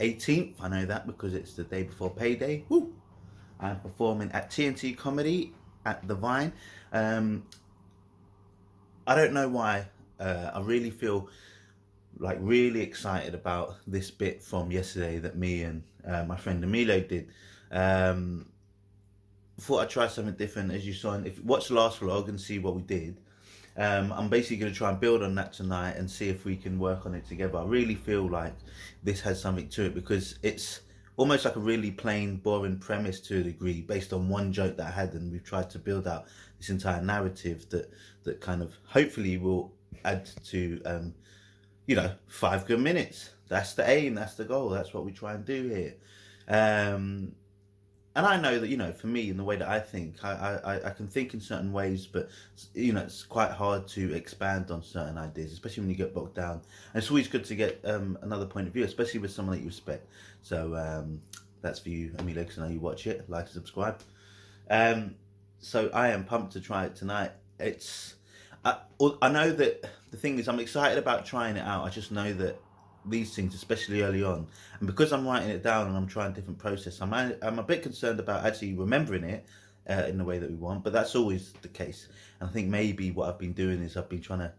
18th. I know that because it's the day before payday. Woo! I'm performing at TNT Comedy at The Vine. I don't know why. I really feel like really excited about this bit from yesterday that me and my friend Emilio did. Thought I'd try something different, as you saw. If you watch the last vlog and see what we did, I'm basically going to try and build on that tonight and see if we can work on it together. I really feel like this has something to it because it's almost like a really plain, boring premise to a degree based on one joke that I had, and we've tried to build out this entire narrative that kind of hopefully will add to 5 good minutes. That's the aim, that's the goal, that's what we try and do here. And I know that, for me, in the way that I think, I can think in certain ways, but, it's quite hard to expand on certain ideas, especially when you get bogged down. And it's always good to get another point of view, especially with someone that you respect. So that's for you, Emilio, because I know you watch it. Like and subscribe. So I am pumped to try it tonight. I know that the thing is, I'm excited about trying it out. I just know that these things, especially early on, and because I'm writing it down and I'm trying different process, I'm a bit concerned about actually remembering it in the way that we want, but that's always the case. And I think maybe what I've been doing is I've been trying to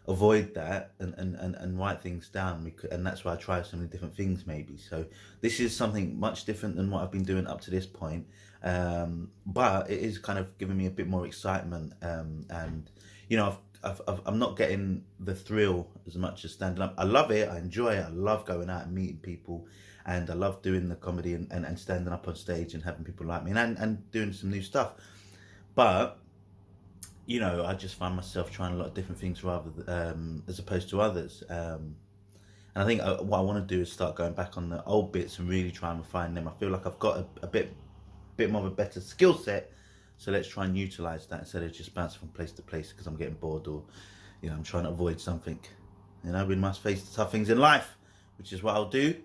avoid that and write things down, and that's why I try so many different things maybe. So this is something much different than what I've been doing up to this point, but it is kind of giving me a bit more excitement, and I'm not getting the thrill as much as standing up. I love it, I enjoy it, I love going out and meeting people, and I love doing the comedy and standing up on stage and having people like me and doing some new stuff. But, I just find myself trying a lot of different things rather as opposed to others. And I think what I want to do is start going back on the old bits and really try and refine them. I feel like I've got a bit more of a better skill set. So let's try and utilise that instead of just bouncing from place to place because I'm getting bored, or I'm trying to avoid something. We must face the tough things in life, which is what I'll do.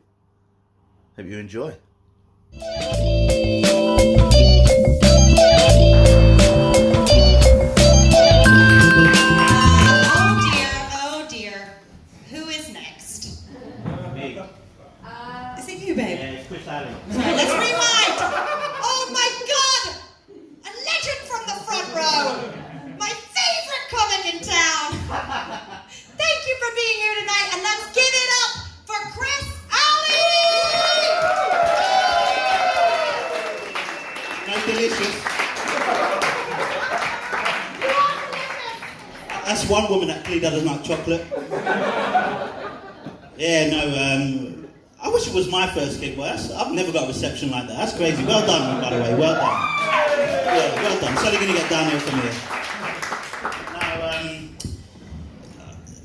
Hope you enjoy. Oh dear. Who is next? Me. Is it you, babe? Yeah, it's Chris Allen. Right, let's rewind. Oh my God! A legend from the front row. My favorite comic in town. Thank you for being here tonight, and let's give it up for Chris Allen. No, delicious. That's one woman that clearly doesn't like chocolate. Yeah, no, I wish it was my first gig. I've never got a reception like that. That's crazy. Well done, by the way. Well done. Yeah, well done. So they're going to get down here from here. Now,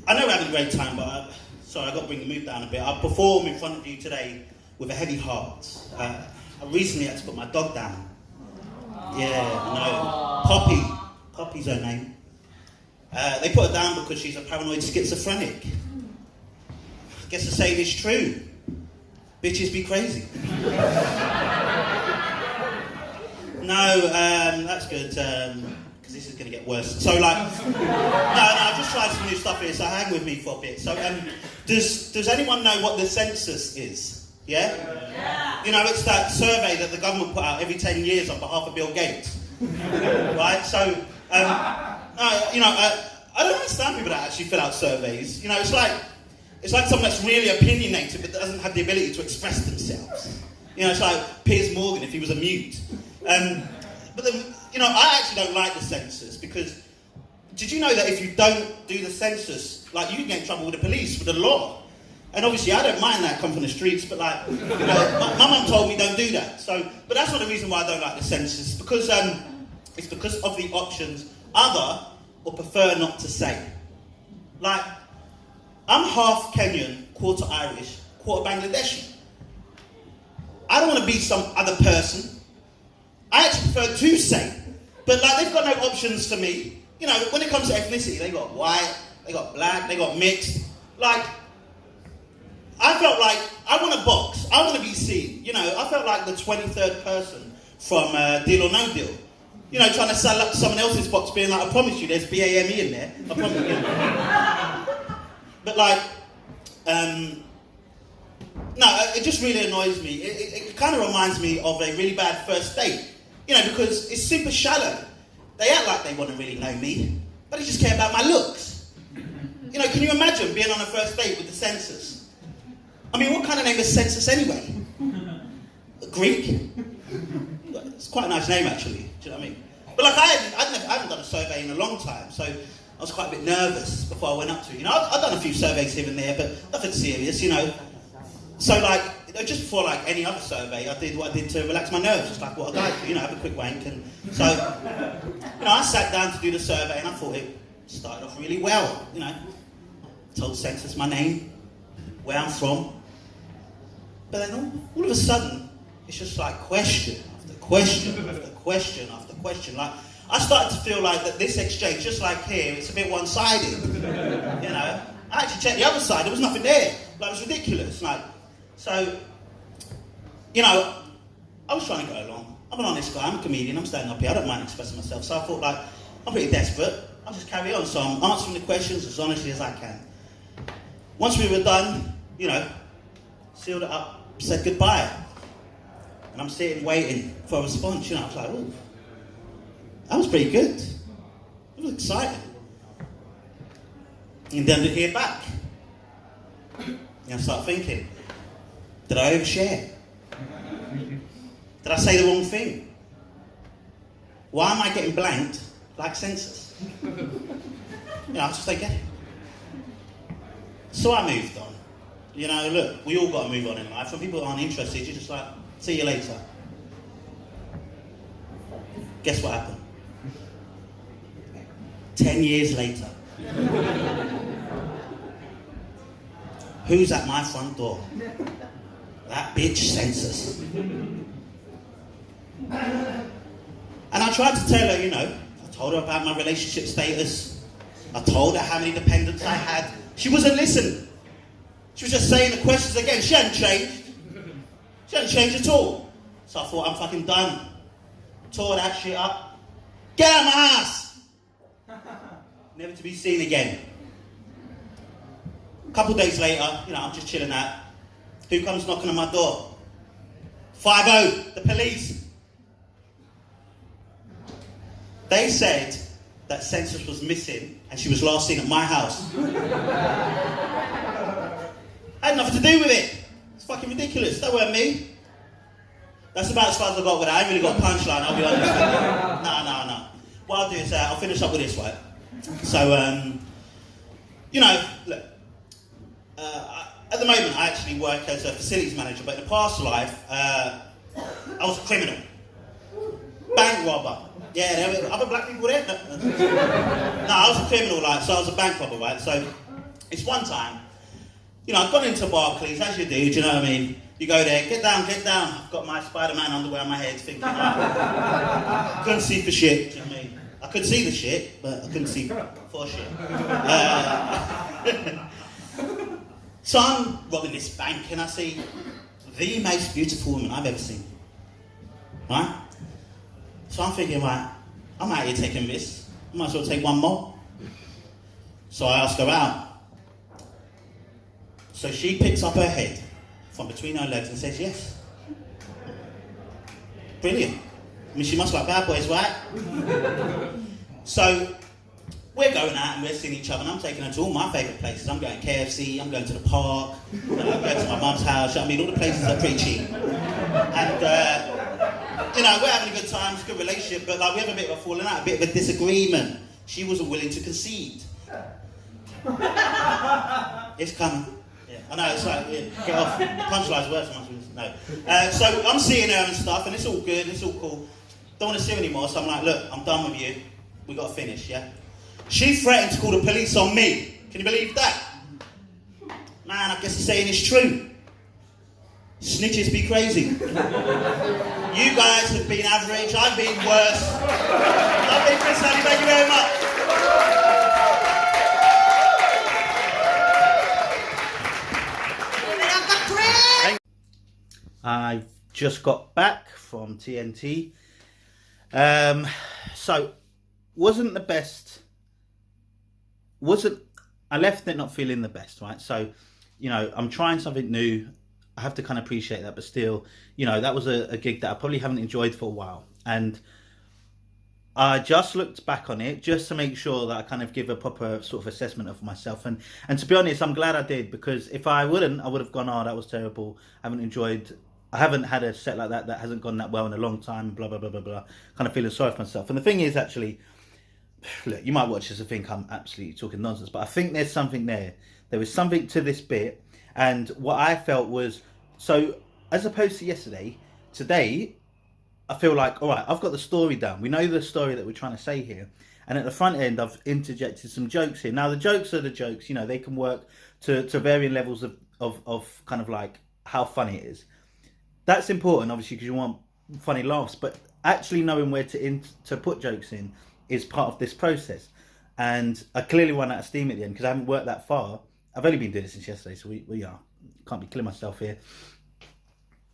I know we're having a great time, but sorry, I've got to bring the mood down a bit. I perform in front of you today with a heavy heart. I recently had to put my dog down. Yeah, I know. Poppy's her name. They put her down because she's a paranoid schizophrenic. I guess the saying is true. Bitches be crazy. No, that's good, because this is going to get worse. So, no, I've just tried some new stuff here, so hang with me for a bit. So, does anyone know what the census is? Yeah? It's that survey that the government put out every 10 years on behalf of Bill Gates. Right? So, I don't understand people that actually fill out surveys. It's like someone that's really opinionated but doesn't have the ability to express themselves. It's like Piers Morgan if he was a mute. But then, I actually don't like the census because did you know that if you don't do the census, you can get in trouble with the police, with the law? And obviously I don't mind that, come from the streets, but my mum told me don't do that. So, but that's not the reason why I don't like the census, because it's because of the options other or prefer not to say. I'm half Kenyan, quarter Irish, quarter Bangladeshi. I don't want to be some other person. I actually prefer to say, but they've got no options for me. When it comes to ethnicity, they got white, they got black, they got mixed. I felt like I want to box, I want to be seen. I felt like the 23rd person from Deal or No Deal. Trying to sell up someone else's box, being like, I promise you, there's BAME in there. I promise you. But No, it just really annoys me. It kind of reminds me of a really bad first date. You know, because it's super shallow. They act like they want to really know me, but they just care about my looks. You know, can you imagine being on a first date with the census? I mean, what kind of name is census anyway? Greek? It's quite a nice name, actually. Do you know what I mean? But like, I haven't done a survey in a long time, so I was quite a bit nervous before I went up to it. You know, I've done a few surveys here and there, but nothing serious, you know. So like, just before like any other survey, I did what I did to relax my nerves, just like what a guy do, you know, have a quick wank. And so, you know, I sat down to do the survey and I thought it started off really well, you know. Told the census my name, where I'm from. But then all of a sudden, it's just like question after question after question after question. Like, I started to feel like that this exchange, just like here, it's a bit one-sided, you know. I actually checked the other side, there was nothing there. Like, it was ridiculous, like. So, you know, I was trying to go along. I'm an honest guy, I'm a comedian, I'm standing up here, I don't mind expressing myself. So I thought, like, I'm pretty desperate, I'll just carry on. So I'm answering the questions as honestly as I can. Once we were done, you know, sealed it up, said goodbye. And I'm sitting waiting for a response, you know. I was like, oh, that was pretty good. It was exciting. And then to hear back. And I start thinking, did I overshare? Did I say the wrong thing? Why am I getting blanked like census? You know, I just don't get it. So I moved on. You know, look, we all got to move on in life. When people aren't interested, you're just like, see you later. Guess what happened? 10 years later. Who's at my front door? That bitch census. And I tried to tell her, you know, I told her about my relationship status. I told her how many dependents I had. She wasn't listening. She was just saying the questions again. She hadn't changed. She hadn't changed at all. So I thought, I'm fucking done. Tore that shit up. Get out of my ass! Never to be seen again. A couple of days later, you know, I'm just chilling out. Who comes knocking on my door? 50, the police. They said that census was missing and she was last seen at my house. I had nothing to do with it. It's fucking ridiculous. That weren't me. That's about as far as I got with it. I ain't really got a punchline, I'll be honest with you. No. What I'll do is I'll finish up with this, right? So, you know, look, at the moment I actually work as a facilities manager, but in a past life, I was a criminal. Bank robber. Yeah, there were other black people there? No, I was a criminal, like, so I was a bank robber, right? So, it's one time, you know, I've gone into Barclays, as you do you know what I mean? You go there, get down. I've got my Spider-Man underwear on my head, thinking, oh, couldn't see for shit, do you know what I mean? I could see the shit, but I couldn't see for shit. So I'm robbing this bank and I see the most beautiful woman I've ever seen. Right? So I'm thinking, right, I'm out here taking this. I might as well take one more. So I ask her out. So she picks up her head from between her legs and says yes. Brilliant. I mean, she must like bad boys, right? So we're going out and we're seeing each other and I'm taking her to all my favourite places. I'm going KFC, I'm going to the park, I'm going to my mum's house. I mean, all the places are pretty cheap. And, you know, we're having a good time, it's a good relationship, but like we have a bit of a falling out, a bit of a disagreement. She wasn't willing to concede. It's coming. Yeah, I know, it's like, yeah, get off. Punchline's worse than no. So I'm seeing her and stuff, and it's all good, it's all cool. Don't want to see her anymore, so I'm like, look, I'm done with you. We got to finish, yeah? She threatened to call the police on me. Can you believe that? Man, I guess the saying is true. Snitches be crazy. You guys have been average, I've been worse. I've been Chris Hanley, thank you very much. I've just got back from TNT. So, wasn't the best. I left it not feeling the best, right? So, you know, I'm trying something new. I have to kind of appreciate that. But still, you know, that was a gig that I probably haven't enjoyed for a while. And I just looked back on it just to make sure that I kind of give a proper sort of assessment of myself. And to be honest, I'm glad I did, because if I wouldn't, I would have gone, oh, that was terrible. I haven't had a set like that hasn't gone that well in a long time, blah, blah, blah, blah, blah. Kind of feeling sorry for myself. And the thing is, actually, look, you might watch this and think I'm absolutely talking nonsense, but I think there's something there. There was something to this bit. And what I felt was, so as opposed to yesterday, today, I feel like, all right, I've got the story down. We know the story that we're trying to say here. And at the front end, I've interjected some jokes here. Now, the jokes are the jokes. You know, they can work to varying levels of kind of like how funny it is. That's important, obviously, because you want funny laughs. But actually knowing where to put jokes in is part of this process. And I clearly run out of steam at the end because I haven't worked that far. I've only been doing it since yesterday, so we are. Can't be killing myself here.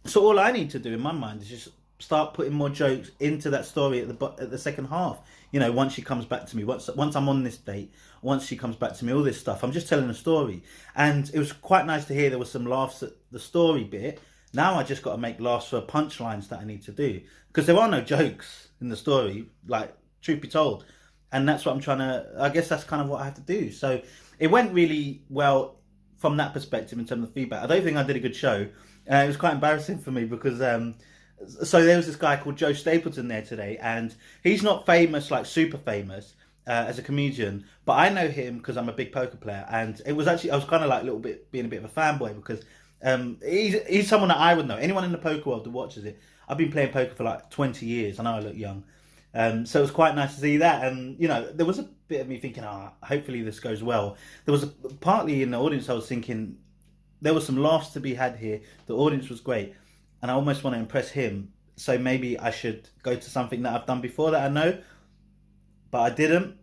So all I need to do in my mind is just start putting more jokes into that story at the second half. You know, once she comes back to me, once I'm on this date, once she comes back to me, all this stuff. I'm just telling a story. And it was quite nice to hear there was some laughs at the story bit. Now I just got to make laughs for punchlines that I need to do. Because there are no jokes in the story, like, truth be told. And that's what I'm trying to, I guess that's kind of what I have to do. So it went really well from that perspective in terms of feedback. I don't think I did a good show. It was quite embarrassing for me because, so there was this guy called Joe Stapleton there today, and he's not famous, like super famous, as a comedian, but I know him because I'm a big poker player. And it was actually, I was kind of like being a bit of a fanboy because he's someone that I would know. Anyone in the poker world that watches it, I've been playing poker for like 20 years. I know I look young. So it was quite nice to see that. And, you know, there was a bit of me thinking, hopefully this goes well. There was partly in the audience, I was thinking there was some laughs to be had here. The audience was great. And I almost want to impress him. So maybe I should go to something that I've done before that I know. But I didn't.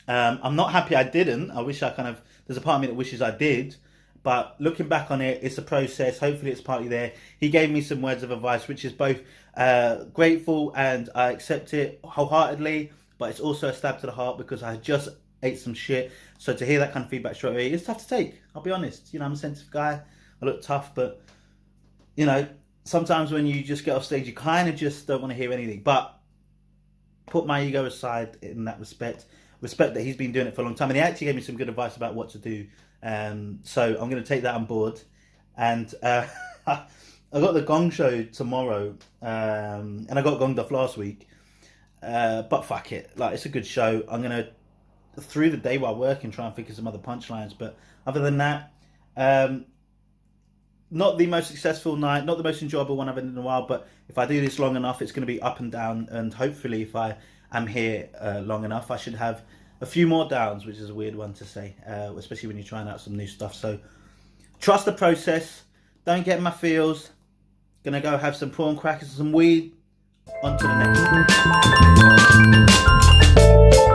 I'm not happy I didn't. I wish there's a part of me that wishes I did. But looking back on it, it's a process. Hopefully it's partly there. He gave me some words of advice, which is both grateful and I accept it wholeheartedly. But it's also a stab to the heart because I just ate some shit. So to hear that kind of feedback straight away, it's tough to take. I'll be honest. You know, I'm a sensitive guy. I look tough, but, you know, sometimes when you just get off stage, you kind of just don't want to hear anything. But put my ego aside in that respect that he's been doing it for a long time. And he actually gave me some good advice about what to do. So I'm going to take that on board. And I got the Gong Show tomorrow. And I got gonged off last week. But fuck it. Like, it's a good show. I'm going to, through the day while working, try and think of some other punchlines. But other than that, not the most successful night, not the most enjoyable one I've had in a while, but if I do this long enough, it's going to be up and down, and hopefully if I am here long enough, I should have a few more downs, which is a weird one to say, especially when you're trying out some new stuff. So trust the process, don't get in my feels, gonna go have some prawn crackers and some weed, on to the next one.